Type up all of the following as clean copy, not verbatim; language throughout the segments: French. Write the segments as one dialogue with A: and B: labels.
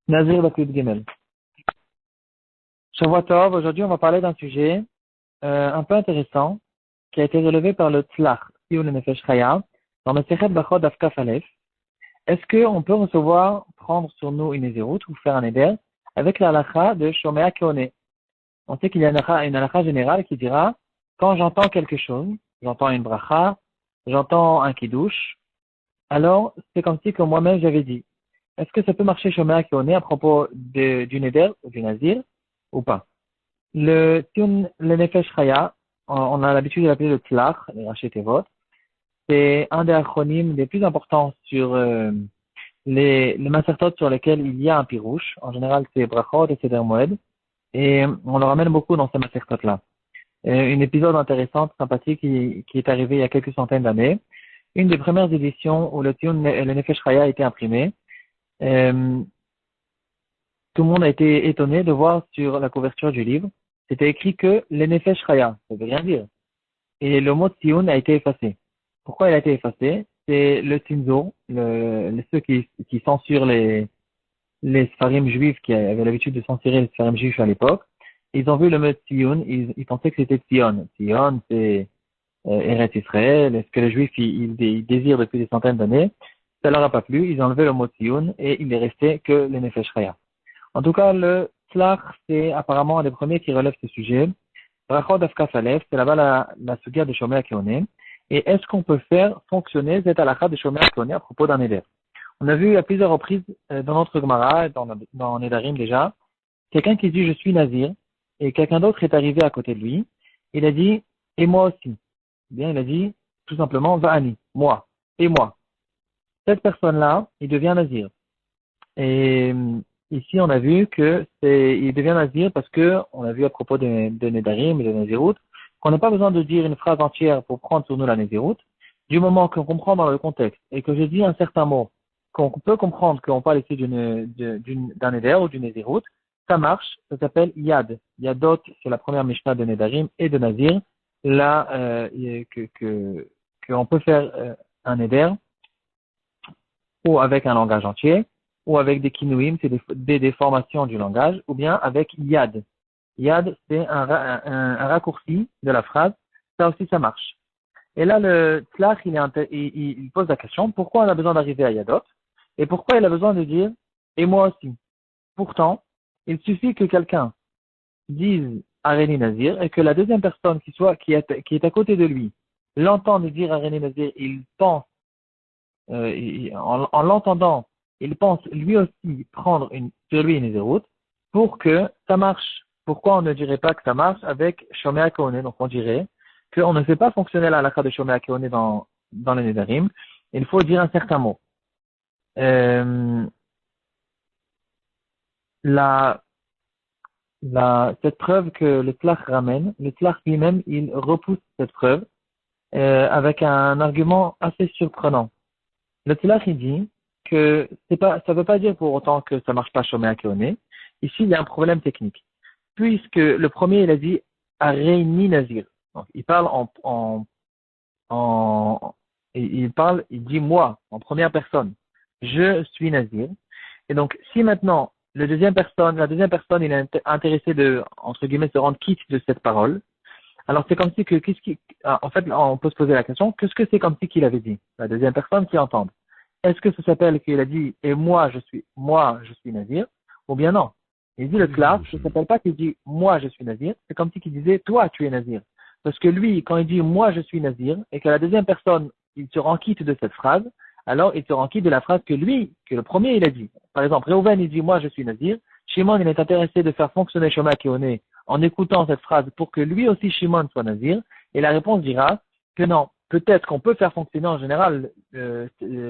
A: Nazir Bakut Gimel. Shavua Tov, aujourd'hui on va parler d'un sujet un peu intéressant qui a été relevé par le Tzlach, ou le Nefesh Chaya, dans le Sechet Bachot Afkaf Aleph. Est-ce qu'on peut recevoir, prendre sur nous une Nézirut ou faire un Éder avec la halakha de Shomea Keone? On sait qu'il y a une halakha générale qui dira, quand j'entends quelque chose, j'entends une bracha, j'entends un kiddush, alors c'est comme si que moi-même j'avais dit. Est-ce que ça peut marcher Shomea Keone à propos du Neder ou du Nazir ou pas? Le Nefesh Chaya, on a l'habitude de l'appeler le Tlach, le Rashi Tevot. C'est un des acronymes les plus importants sur les masertot sur lesquels il y a un pirouche. En général, c'est Brachot et Seder Moed. Et on le ramène beaucoup dans ces masertot-là. Un épisode intéressant, sympathique, qui est arrivé il y a quelques centaines d'années. Une des premières éditions où le Nefesh Chaya a été imprimé. Tout le monde a été étonné de voir sur la couverture du livre, c'était écrit que le Nefesh Chaya, ça veut rien dire. Et le mot Tziyun a été effacé. Pourquoi il a été effacé? C'est le Tzimzur, ceux qui censurent les Sfarim juifs, qui avaient l'habitude de censurer les Sfarim juifs à l'époque. Ils ont vu le mot Tziyun, ils pensaient que c'était Tzion. Tzion, c'est Eretz Israël, est ce que les juifs ils désirent depuis des centaines d'années. Ça leur a pas plu, ils ont enlevé le mot Tziyun et il est resté que le Nefesh Chaya. En tout cas, le Tzlach, c'est apparemment un des premiers qui relève ce sujet. Brachot Afkaf Aleph, c'est là-bas la sugia de Shomea Keone. Et est-ce qu'on peut faire fonctionner cette halakha de Shomea Keone à propos d'un Neder? On a vu à plusieurs reprises dans notre Gemara, dans Nedarim déjà, quelqu'un qui dit je suis Nazir, et quelqu'un d'autre est arrivé à côté de lui. Il a dit, et moi aussi. Bien, il a dit tout simplement, Va'ani, moi, et moi. Cette personne-là, il devient Nazir. Et ici, on a vu que il devient Nazir parce que, on a vu à propos de Nedarim et de Nazirut, qu'on n'a pas besoin de dire une phrase entière pour prendre sur nous la Nazirut. Du moment qu'on comprend dans le contexte et que je dis un certain mot, qu'on peut comprendre qu'on parle ici d'un Neder ou d'une Nazirut, ça marche, ça s'appelle Yad. Yadot, c'est la première Mishnah de Nedarim et de Nazir. Là, qu'on peut faire un Neder ou avec un langage entier, ou avec des kinouim, c'est des déformations du langage, ou bien avec yad. Yad, c'est un raccourci de la phrase. Ça aussi, ça marche. Et là, le tlach, il pose la question, pourquoi on a besoin d'arriver à yadot? Et pourquoi il a besoin de dire, et moi aussi? Pourtant, il suffit que quelqu'un dise Areni Nazir, et que la deuxième personne qui est à côté de lui, l'entende dire Areni Nazir, il pense, en l'entendant, il pense lui aussi prendre sur lui une Nézirut pour que ça marche. Pourquoi on ne dirait pas que ça marche avec Shomea Keone? Donc on dirait qu'on ne fait pas fonctionner la halakha de Shomea Keone dans les Nedarim. Il faut dire un certain mot. Cette preuve que le Tlach ramène, le Tlach lui-même, il repousse cette preuve avec un argument assez surprenant. Le Tlach, il dit que ça veut pas dire pour autant que ça marche pas Shomea Keone. Ici, il y a un problème technique. Puisque le premier, il a dit Areini Nazir. Donc, il parle il dit moi, en première personne. Je suis Nazir. Et donc, si maintenant, la deuxième personne, il est intéressé de, entre guillemets, se rendre quitte de cette parole, alors c'est comme si en fait, on peut se poser la question, qu'est-ce que c'est comme si qu'il avait dit? La deuxième personne qui entend. Est-ce que ça s'appelle qu'il a dit, et moi, je suis Nazir, ou bien non? Il dit le classe, ça ne s'appelle pas qu'il dit, moi, je suis Nazir, c'est comme si qu'il disait, toi, tu es Nazir. Parce que lui, quand il dit, moi, je suis Nazir, et que la deuxième personne, il se rend quitte de cette phrase, alors il se rend quitte de la phrase que le premier, il a dit. Par exemple, Reuven, il dit, moi, je suis Nazir. Shimon, il est intéressé de faire fonctionner Shomea Keone en écoutant cette phrase pour que lui aussi, Shimon, soit Nazir. Et la réponse dira que non. Peut-être qu'on peut faire fonctionner en général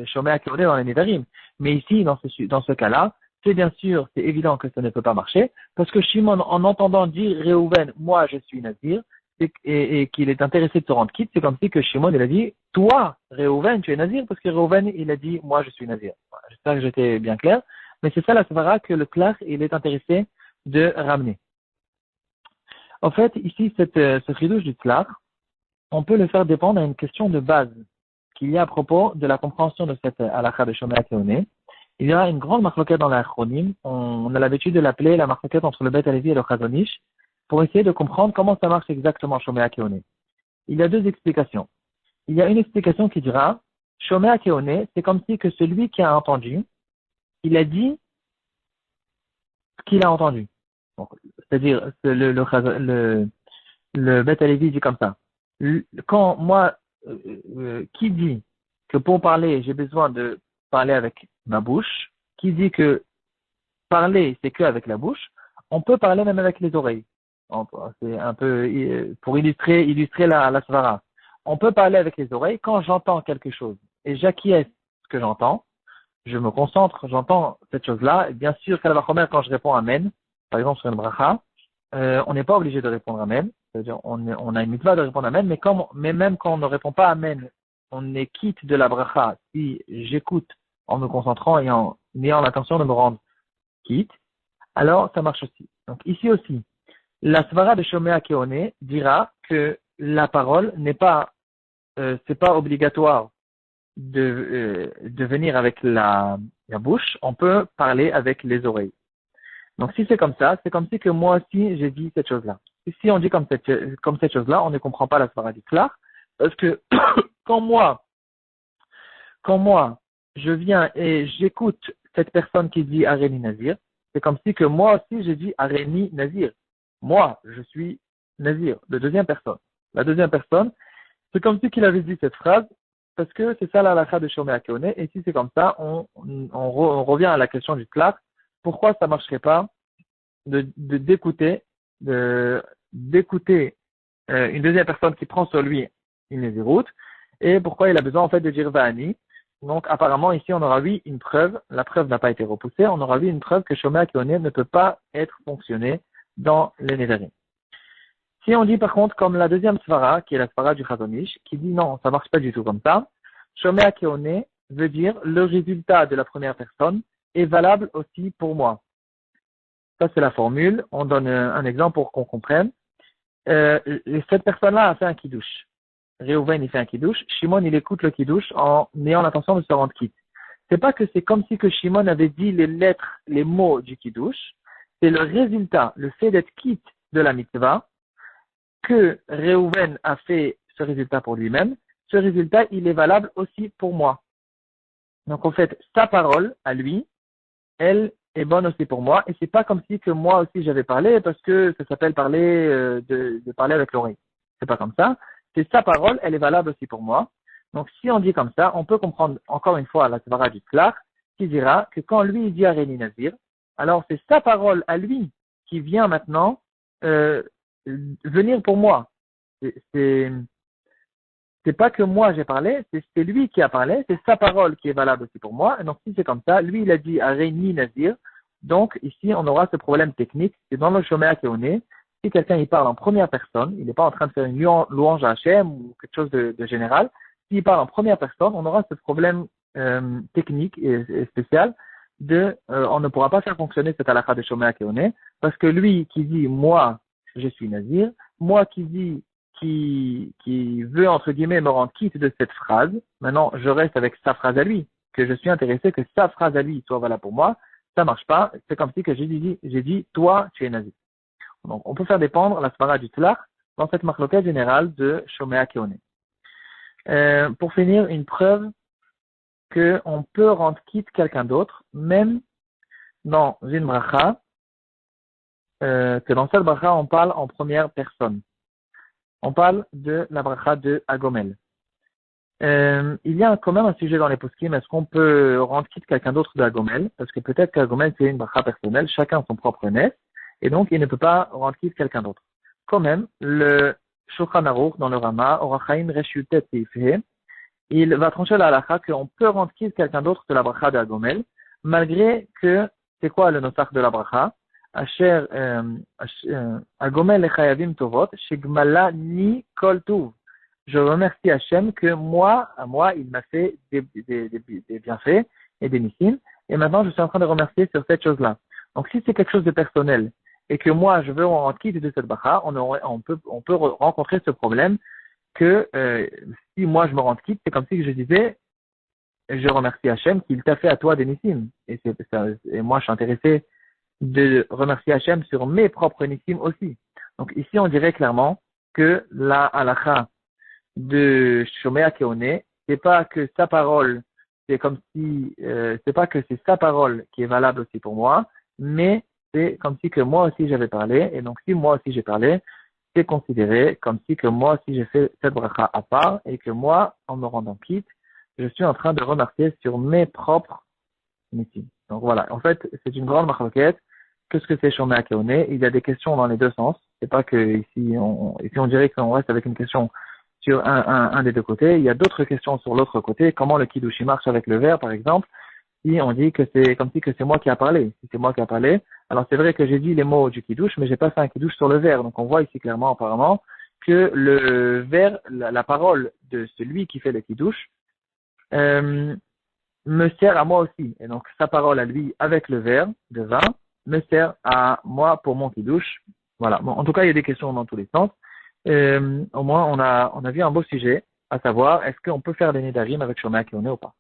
A: Shomea Keone dans les Nedarim. Mais ici, dans ce cas-là, c'est évident que ça ne peut pas marcher, parce que Shimon, en entendant dire Reuven, moi je suis Nazir, et qu'il est intéressé de se rendre quitte, c'est comme si que Shimon, il a dit, toi, Reuven, tu es Nazir, parce que Reuven, il a dit, moi je suis Nazir. Voilà, j'espère que j'étais bien clair, mais c'est ça la svara que le clair, il est intéressé de ramener. En fait, ici, ce chidouche du tlach, on peut le faire dépendre à une question de base qu'il y a à propos de la compréhension de cette halakha de Shomea Keone. Il y a une grande marloquette dans la Chronim. On a l'habitude de l'appeler la marloquette entre le Beth Alevi et le Chazon Ish pour essayer de comprendre comment ça marche exactement Shomea Keone. Il y a deux explications. Il y a une explication qui dira Shomea Keone, c'est comme si que celui qui a entendu, il a dit ce qu'il a entendu. Donc, c'est-à-dire, le Beth Alevi dit comme ça. Quand moi, qui dit que pour parler, j'ai besoin de parler avec ma bouche, qui dit que parler, c'est que avec la bouche, on peut parler même avec les oreilles. C'est un peu pour illustrer la svara. On peut parler avec les oreilles quand j'entends quelque chose et j'acquiesce ce que j'entends, je me concentre, j'entends cette chose-là. Et bien sûr, quand je réponds Amen, par exemple sur une bracha, on n'est pas obligé de répondre Amen. C'est-à-dire, on a une mitzvah de répondre Amen, mais même quand on ne répond pas Amen, on est quitte de la bracha si j'écoute en me concentrant et en ayant l'intention de me rendre quitte, alors ça marche aussi. Donc ici aussi, la svara de Shomea Keone dira que la parole n'est pas, c'est pas obligatoire de venir avec la bouche, on peut parler avec les oreilles. Donc si c'est comme ça, c'est comme si que moi aussi j'ai dit cette chose-là. Et si on dit comme cette chose-là, on ne comprend pas la svara du Klar, parce que quand moi, je viens et j'écoute cette personne qui dit Areni Nazir, c'est comme si que moi aussi j'ai dit Areni Nazir. Moi, je suis Nazir, de deuxième personne. La deuxième personne, c'est comme si qu'il avait dit cette phrase, parce que c'est ça la halakha de Shomea Keone, et si c'est comme ça, on revient à la question du Klar, pourquoi ça marcherait pas d'écouter une deuxième personne qui prend sur lui une Nézirout, et pourquoi il a besoin en fait de dire Va'ani. Donc apparemment ici on aura vu une preuve, la preuve n'a pas été repoussée, on aura vu une preuve que Shomea Keone ne peut pas être fonctionné dans les Nédarim. Si on dit par contre comme la deuxième svara, qui est la svara du Chazon Ish, qui dit non, ça marche pas du tout comme ça, Shomea Keone veut dire le résultat de la première personne est valable aussi pour moi. Ça c'est la formule, on donne un exemple pour qu'on comprenne. Cette personne-là a fait un kiddush. Réhouven il fait un kiddush, Shimon il écoute le kiddush en ayant l'intention de se rendre quitte. C'est pas que c'est comme si que Shimon avait dit les lettres, les mots du kiddush, c'est le résultat, le fait d'être quitte de la mitzvah, que Réhouven a fait ce résultat pour lui-même, ce résultat, il est valable aussi pour moi. Donc, en fait, sa parole, à lui, elle est bonne aussi pour moi, et c'est pas comme si que moi aussi j'avais parlé, parce que ça s'appelle parler, de parler avec l'oreille. C'est pas comme ça. C'est sa parole, elle est valable aussi pour moi. Donc, si on dit comme ça, on peut comprendre encore une fois la svara du Klar, qui dira que quand lui il dit Areni Nazir, alors c'est sa parole à lui qui vient maintenant, venir pour moi. C'est pas que moi j'ai parlé, c'est lui qui a parlé, c'est sa parole qui est valable aussi pour moi. Et donc si c'est comme ça, lui il a dit Areni Nazir. Donc ici on aura ce problème technique, c'est dans le Shomea Keone, si quelqu'un il parle en première personne, il n'est pas en train de faire une louange à Hachem ou quelque chose de général, s'il parle en première personne, on aura ce problème technique et spécial on ne pourra pas faire fonctionner cette halakha de Shomea Keone, parce que lui qui dit moi je suis Nazir, moi qui veut entre guillemets me rendre quitte de cette phrase, maintenant je reste avec sa phrase à lui, que je suis intéressé que sa phrase à lui soit valable pour moi, ça marche pas, c'est comme si que j'ai dit toi tu es Nazir. Donc on peut faire dépendre la svara du Tlach dans cette marloquette générale de Shomea Keone. Pour finir, une preuve qu'on peut rendre quitte quelqu'un d'autre, même dans une bracha, que dans cette bracha, on parle en première personne. On parle de la bracha de Agomel. Il y a quand même un sujet dans les poskim, est-ce qu'on peut rendre quitte quelqu'un d'autre de Agomel? Parce que peut-être qu'Agomel, c'est une bracha personnelle, chacun a son propre nez, et donc il ne peut pas rendre quitte quelqu'un d'autre. Quand même, le Shulchan Aruch dans le Rama, Orachaim Reshutet Seifhe, il va trancher la halakha qu'on peut rendre quitte quelqu'un d'autre de la bracha de Agomel, malgré que, c'est quoi le nosach de la bracha? Asher Agomel lechayavim tovot, shegmala ni kol tuv. Je remercie Hachem que à moi, il m'a fait des bienfaits et des missiles, et maintenant je suis en train de remercier sur cette chose-là. Donc si c'est quelque chose de personnel, et que moi je veux en rendre quitte de cette bracha, on peut rencontrer ce problème que si moi je me rends quitte, c'est comme si je disais je remercie Hachem qu'il t'a fait à toi des Nissim. Et moi, je suis intéressé de remercier Hachem sur mes propres Nissim aussi. Donc ici, on dirait clairement que la halakha de Shomea Keone, c'est pas que sa parole, c'est comme si, c'est pas que c'est sa parole qui est valable aussi pour moi, mais c'est comme si que moi aussi j'avais parlé, et donc si moi aussi j'ai parlé, c'est considéré comme si que moi aussi j'ai fait cette bracha à part, et que moi, en me rendant quitte, je suis en train de remercier sur mes propres Nissim. Donc voilà, en fait, c'est une grande marloquette. Qu'est-ce que c'est Shomea Keone? Il y a des questions dans les deux sens. C'est pas que ici on dirait qu'on reste avec une question sur un des deux côtés. Il y a d'autres questions sur l'autre côté. Comment le Kiddushi marche avec le verre, par exemple. Si on dit que c'est comme si que c'est moi qui a parlé. Si c'est moi qui a parlé, alors c'est vrai que j'ai dit les mots du Kiddush, mais j'ai pas fait un Kiddush sur le verre. Donc on voit ici clairement, apparemment, que le verre, la parole de celui qui fait le Kiddush, euh, me sert à moi aussi. Et donc, sa parole à lui avec le verre de vin me sert à moi pour mon kidouche. Voilà. Bon, en tout cas, il y a des questions dans tous les sens. Au moins, on a vu un beau sujet, à savoir, est-ce qu'on peut faire des nédarim avec Shomea Keone ou pas?